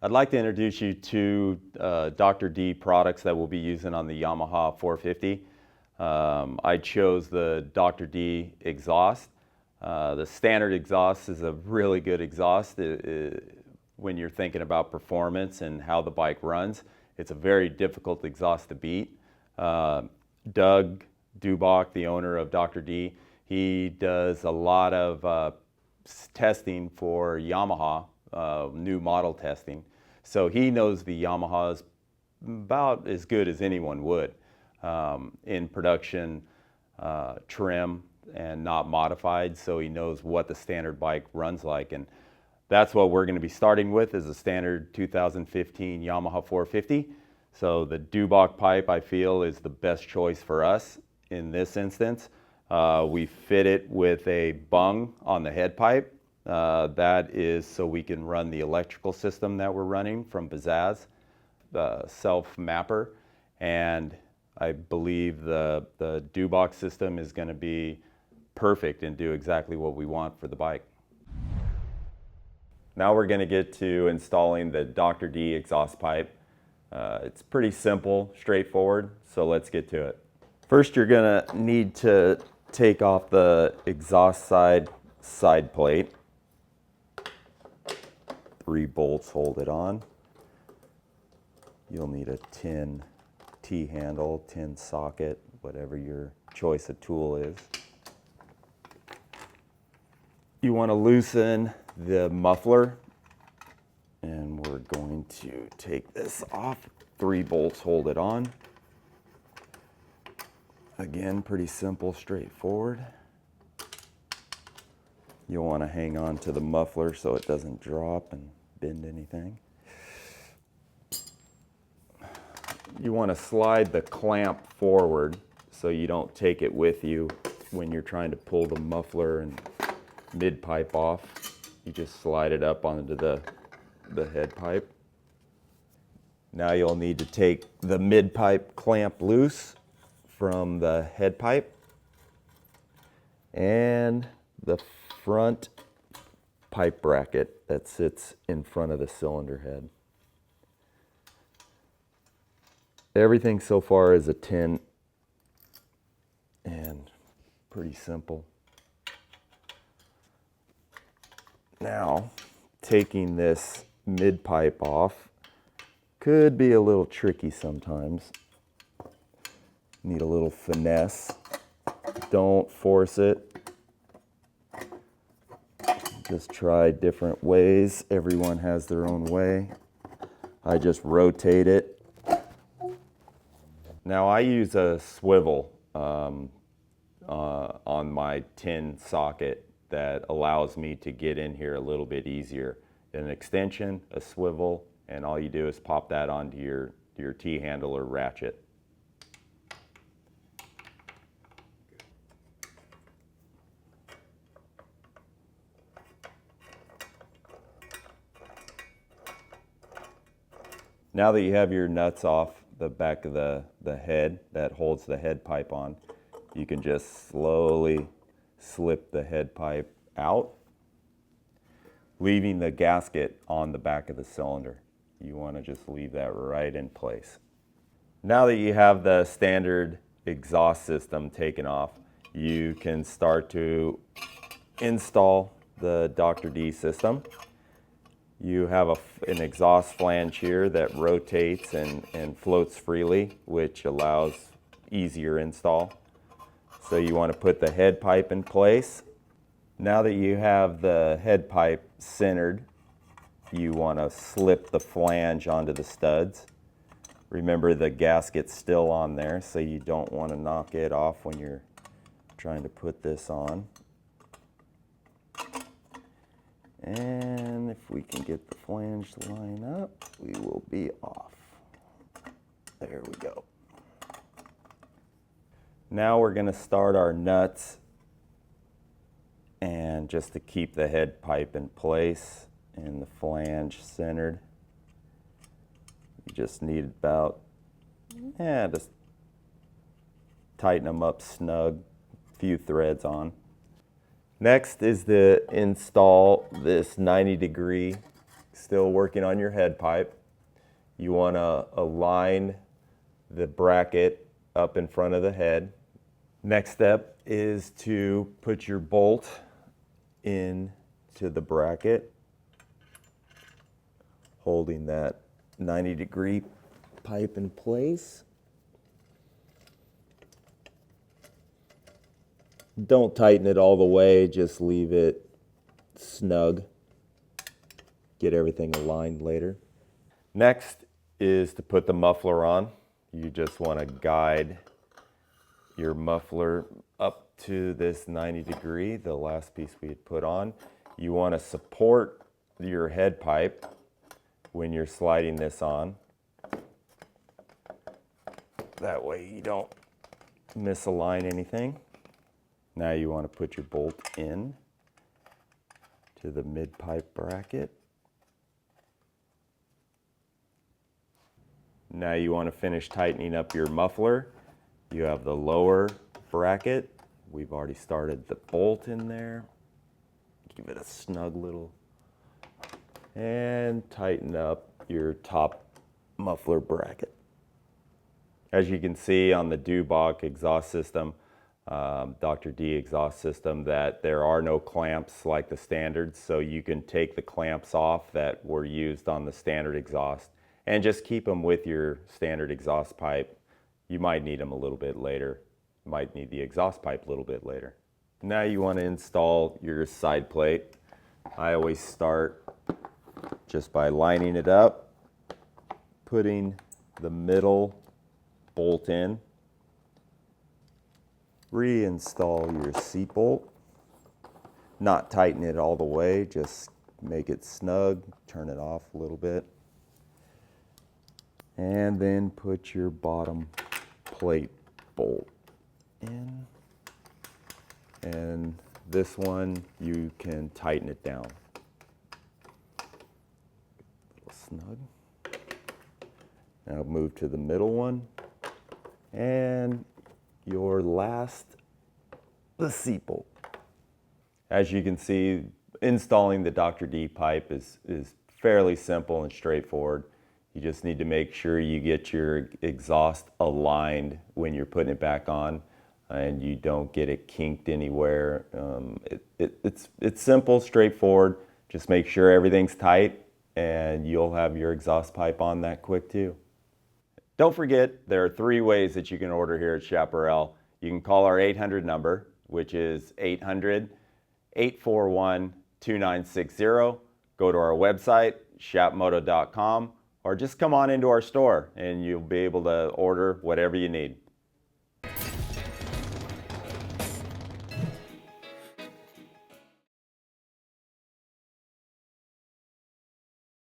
I'd like to introduce you to DR.D products that we'll be using on the Yamaha 450. I chose the DR.D exhaust. The standard exhaust is a really good exhaust when you're thinking about performance and how the bike runs. It's a very difficult exhaust to beat. Doug Dubach, the owner of DR.D, he does a lot of testing for Yamaha, new model testing. So he knows the Yamahas about as good as anyone would in production trim and not modified, so he knows what the standard bike runs like. And that's what we're going to be starting with, is a standard 2015 Yamaha 450. So the Dubach pipe, I feel, is the best choice for us in this instance. We fit it with a bung on the head pipe. That is so we can run the electrical system that we're running from Bazaz, the self-mapper. And I believe the Dubach system is going to be perfect and do exactly what we want for the bike. Now we're going to get to installing the DR.D exhaust pipe. It's pretty simple, straightforward, so let's get to it. First, you're going to need to take off the exhaust side plate. 3 bolts hold it on. You'll need a tin T-handle, tin socket, whatever your choice of tool is. You want to loosen the muffler, and we're going to take this off. 3 bolts hold it on. Again, pretty simple, straightforward. You'll want to hang on to the muffler so it doesn't drop and bend anything. You want to slide the clamp forward so you don't take it with you when you're trying to pull the muffler and mid pipe off. You just slide it up onto the head pipe. Now you'll need to take the mid pipe clamp loose from the head pipe and the front pipe bracket that sits in front of the cylinder head. Everything so far is a tin and pretty simple. Now, taking this mid pipe off could be a little tricky sometimes. Need a little finesse. Don't force it. Just try different ways. Everyone has their own way. I just rotate it. Now I use a swivel on my tin socket that allows me to get in here a little bit easier. An extension, a swivel, and all you do is pop that onto your T-handle or ratchet. Now that you have your nuts off the back of the head that holds the head pipe on, you can just slowly slip the head pipe out, leaving the gasket on the back of the cylinder. You want to just leave that right in place. Now that you have the standard exhaust system taken off, you can start to install the DR.D system. You have an exhaust flange here that rotates and floats freely, which allows easier install. So you want to put the head pipe in place. Now that you have the head pipe centered, you want to slip the flange onto the studs. Remember, the gasket's still on there, so you don't want to knock it off when you're trying to put this on. And if we can get the flange to line up, we will be off. There we go. Now we're going to start our nuts, and just to keep the head pipe in place and the flange centered, you just need about, just tighten them up snug, a few threads on. Next is to install this 90-degree Still working on your head pipe. You want to align the bracket up in front of the head. Next step is to put your bolt into the bracket, holding that 90-degree pipe in place. Don't tighten it all the way, just leave it snug. Get everything aligned later. Next is to put the muffler on. You just want to guide your muffler up to this 90-degree, the last piece we had put on. You want to support your head pipe when you're sliding this on. That way you don't misalign anything. Now you want to put your bolt in to the mid-pipe bracket. Now you want to finish tightening up your muffler. You have the lower bracket. We've already started the bolt in there. Give it a snug little. And tighten up your top muffler bracket. As you can see on the Dubach exhaust system, Dr. D exhaust system, that there are no clamps like the standards, so you can take the clamps off that were used on the standard exhaust and just keep them with your standard exhaust pipe. You might need them a little bit later. You might need the exhaust pipe a little bit later. Now you want to install your side plate. I always start just by lining it up, putting the middle bolt in, reinstall your seat bolt, not tighten it all the way, just make it snug, turn it off a little bit, and then put your bottom plate bolt in, and this one you can tighten it down. A little snug. Now move to the middle one, and your last, the seat bolt. As you can see, installing the Dr. D pipe is fairly simple and straightforward. You just need to make sure you get your exhaust aligned when you're putting it back on, and you don't get it kinked anywhere. It's simple, straightforward. Just make sure everything's tight, and you'll have your exhaust pipe on that quick too. Don't forget, there are 3 ways that you can order here at Chaparral. You can call our 800 number, which is 800-841-2960. Go to our website, shapmoto.com, or just come on into our store and you'll be able to order whatever you need.